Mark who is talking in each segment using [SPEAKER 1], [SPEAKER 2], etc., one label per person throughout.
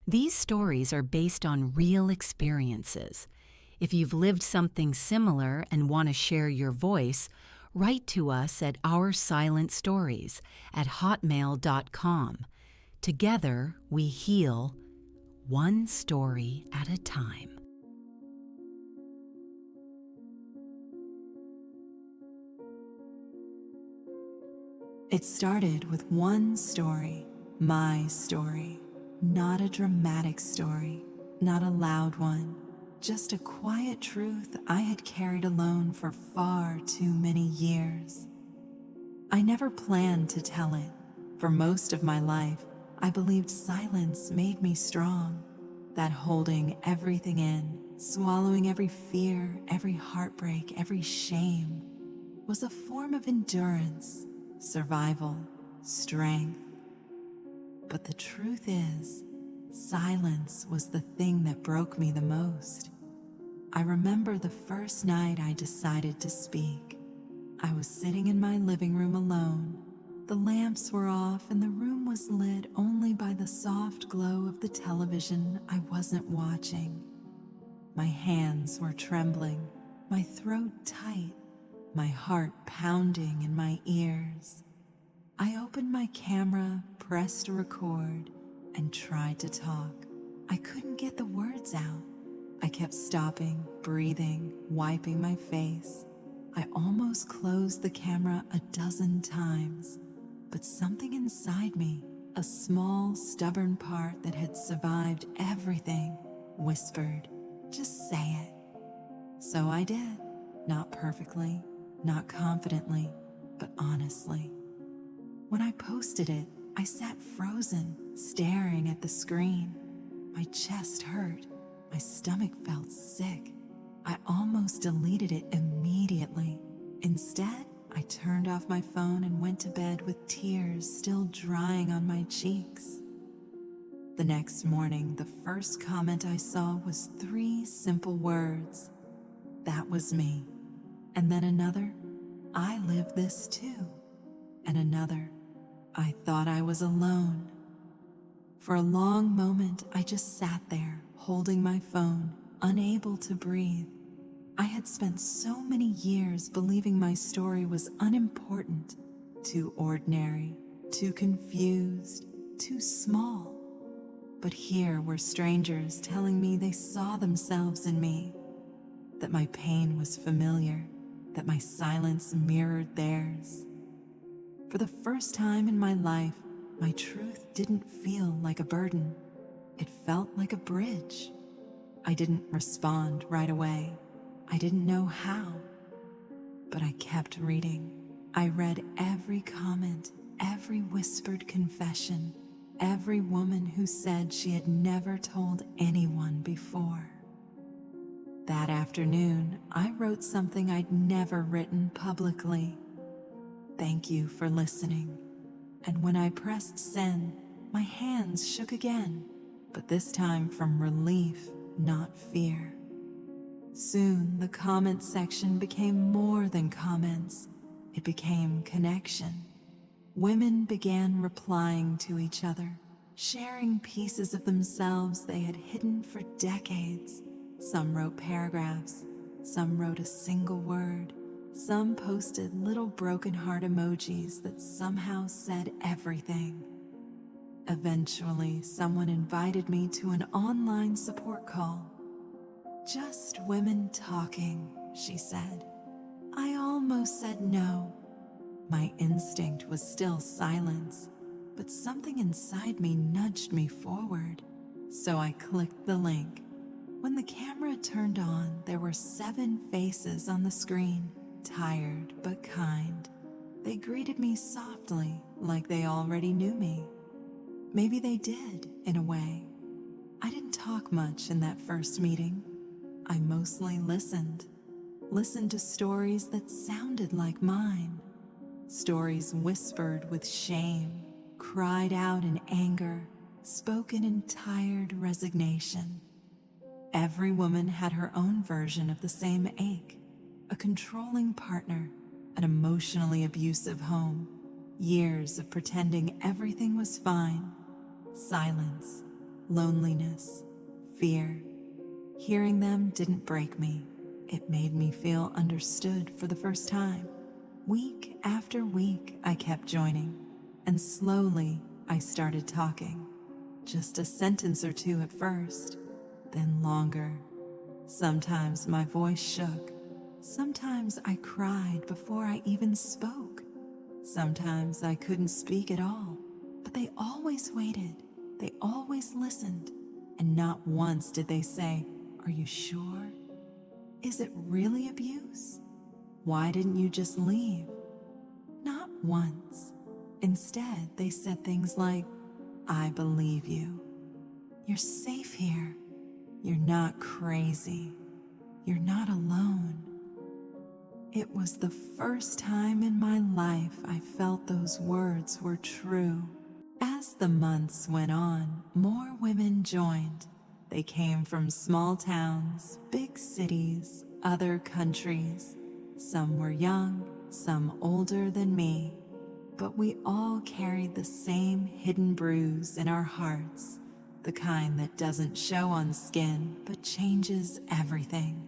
[SPEAKER 1] These stories are based on real experiences. If you've lived something similar and want to share your voice, write to us at oursilentstories@hotmail.com. Together, we heal, one story at a time.
[SPEAKER 2] It started with one story, my story. Not a dramatic story, not a loud one, just a quiet truth I had carried alone for far too many years. I never planned to tell it. For most of my life, I believed silence made me strong, that holding everything in, swallowing every fear, every heartbreak, every shame, was a form of endurance, survival, strength. But the truth is, silence was the thing that broke me the most. I remember the first night I decided to speak. I was sitting in my living room alone. The lamps were off and the room was lit only by the soft glow of the television I wasn't watching. My hands were trembling, my throat tight, my heart pounding in my ears. I opened my camera, pressed record, and tried to talk. I couldn't get the words out. I kept stopping, breathing, wiping my face. I almost closed the camera a dozen times, but something inside me, a small, stubborn part that had survived everything, whispered, "Just say it." So I did, not perfectly, not confidently, but honestly. When I posted it, I sat frozen, staring at the screen. My chest hurt. My stomach felt sick. I almost deleted it immediately. Instead, I turned off my phone and went to bed with tears still drying on my cheeks. The next morning, the first comment I saw was 3 simple words. That was me. And then another, I live this too. And another, I thought I was alone. For a long moment, I just sat there, holding my phone, unable to breathe. I had spent so many years believing my story was unimportant, too ordinary, too confused, too small. But here were strangers telling me they saw themselves in me, that my pain was familiar, that my silence mirrored theirs. For the first time in my life, my truth didn't feel like a burden. It felt like a bridge. I didn't respond right away. I didn't know how. But I kept reading. I read every comment, every whispered confession, every woman who said she had never told anyone before. That afternoon, I wrote something I'd never written publicly. Thank you for listening. And when I pressed send, my hands shook again, but this time from relief, not fear. Soon, the comment section became more than comments. It became connection. Women began replying to each other, sharing pieces of themselves they had hidden for decades. Some wrote paragraphs, some wrote a single word. Some posted little broken heart emojis that somehow said everything. Eventually, someone invited me to an online support call. Just women talking, she said. I almost said no. My instinct was still silence, but something inside me nudged me forward. So I clicked the link. When the camera turned on, there were 7 faces on the screen. Tired but kind. They greeted me softly, like they already knew me. Maybe they did, in a way. I didn't talk much in that first meeting. I mostly listened to stories that sounded like mine. Stories whispered with shame, cried out in anger, spoken in tired resignation. Every woman had her own version of the same ache. A controlling partner, an emotionally abusive home, years of pretending everything was fine, silence, loneliness, fear. Hearing them didn't break me. It made me feel understood for the first time. Week after week, I kept joining, and slowly I started talking. Just a sentence or two at first, then longer. Sometimes my voice shook. Sometimes I cried before I even spoke. Sometimes I couldn't speak at all, but they always waited. They always listened. And not once did they say, "Are you sure? Is it really abuse? Why didn't you just leave?" Not once. Instead, they said things like, "I believe you. You're safe here. You're not crazy. You're not alone." It was the first time in my life I felt those words were true. As the months went on, more women joined. They came from small towns, big cities, other countries. Some were young, some older than me. But we all carried the same hidden bruise in our hearts, the kind that doesn't show on skin but changes everything.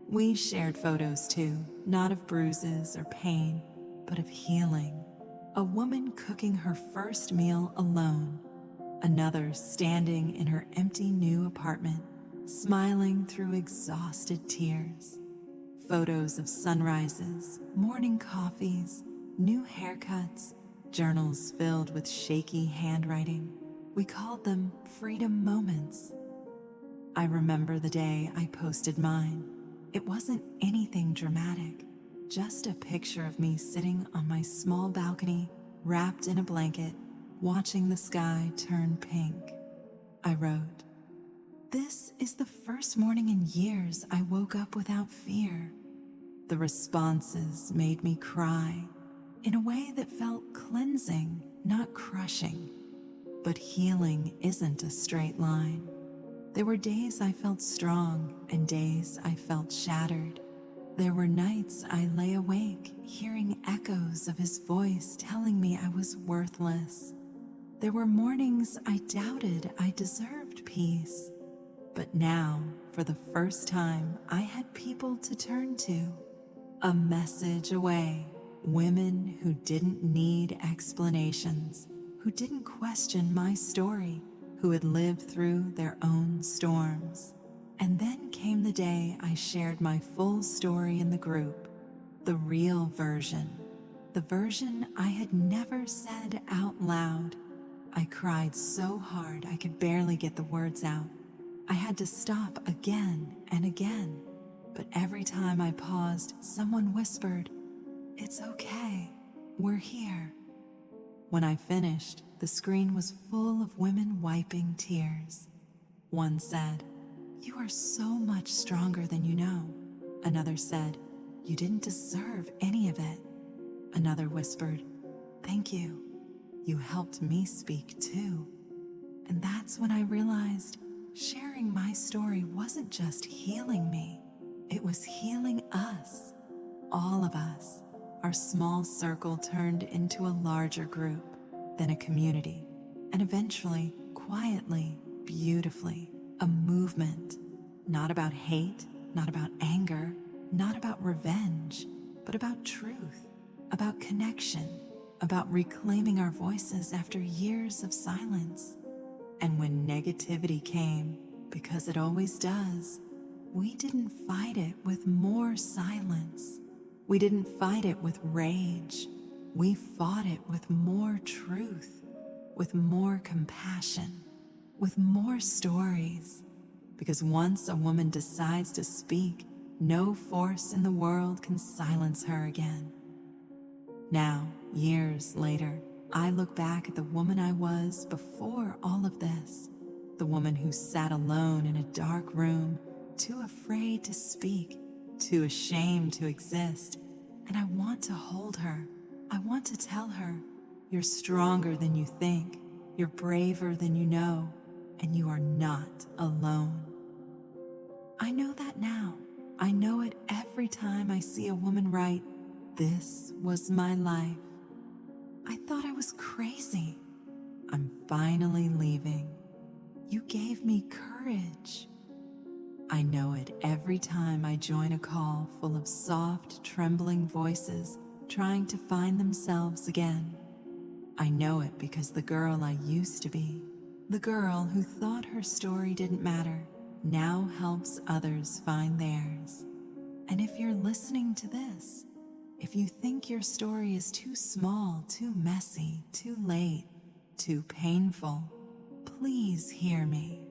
[SPEAKER 2] We shared photos too, not of bruises or pain, but of healing. A woman cooking her first meal alone, another standing in her empty new apartment, smiling through exhausted tears. Photos of sunrises, morning coffees, new haircuts, journals filled with shaky handwriting. We called them freedom moments. I remember the day I posted mine. It wasn't anything dramatic, just a picture of me sitting on my small balcony, wrapped in a blanket, watching the sky turn pink. I wrote, "This is the first morning in years I woke up without fear." The responses made me cry in a way that felt cleansing, not crushing. But healing isn't a straight line. There were days I felt strong and days I felt shattered. There were nights I lay awake, hearing echoes of his voice telling me I was worthless. There were mornings I doubted I deserved peace. But now, for the first time, I had people to turn to. A message away. Women who didn't need explanations, who didn't question my story, who had lived through their own storms. And then came the day I shared my full story in the group, the real version, the version I had never said out loud. I cried so hard I could barely get the words out. I had to stop again and again, but every time I paused, someone whispered, "It's okay, we're here." When I finished, the screen was full of women wiping tears. One said, "You are so much stronger than you know." Another said, "You didn't deserve any of it." Another whispered, "Thank you. You helped me speak too." And that's when I realized sharing my story wasn't just healing me, it was healing us, all of us. Our small circle turned into a larger group, then a community, and eventually, quietly, beautifully, a movement. Not about hate, not about anger, not about revenge, but about truth, about connection, about reclaiming our voices after years of silence. And when negativity came, because it always does, we didn't fight it with more silence. We didn't fight it with rage. We fought it with more truth, with more compassion, with more stories. Because once a woman decides to speak, no force in the world can silence her again. Now, years later, I look back at the woman I was before all of this, the woman who sat alone in a dark room, too afraid to speak, too ashamed to exist. And I want to hold her. I want to tell her, "You're stronger than you think, you're braver than you know, and you are not alone." I know that now. I know it every time I see a woman write, "This was my life." I thought I was crazy. I'm finally leaving. You gave me courage. I know it every time I join a call full of soft, trembling voices trying to find themselves again. I know it because the girl I used to be, the girl who thought her story didn't matter, now helps others find theirs. And if you're listening to this, if you think your story is too small, too messy, too late, too painful, please hear me.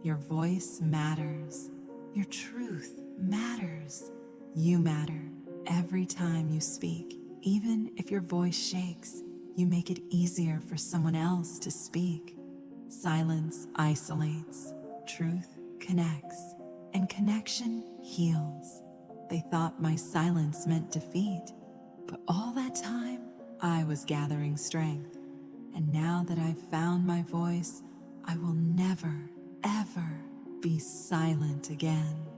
[SPEAKER 2] Your voice matters. Your truth matters. You matter every time you speak. Even if your voice shakes, you make it easier for someone else to speak. Silence isolates, truth connects, and connection heals. They thought my silence meant defeat, but all that time I was gathering strength. And now that I've found my voice, I will never, ever be silent again.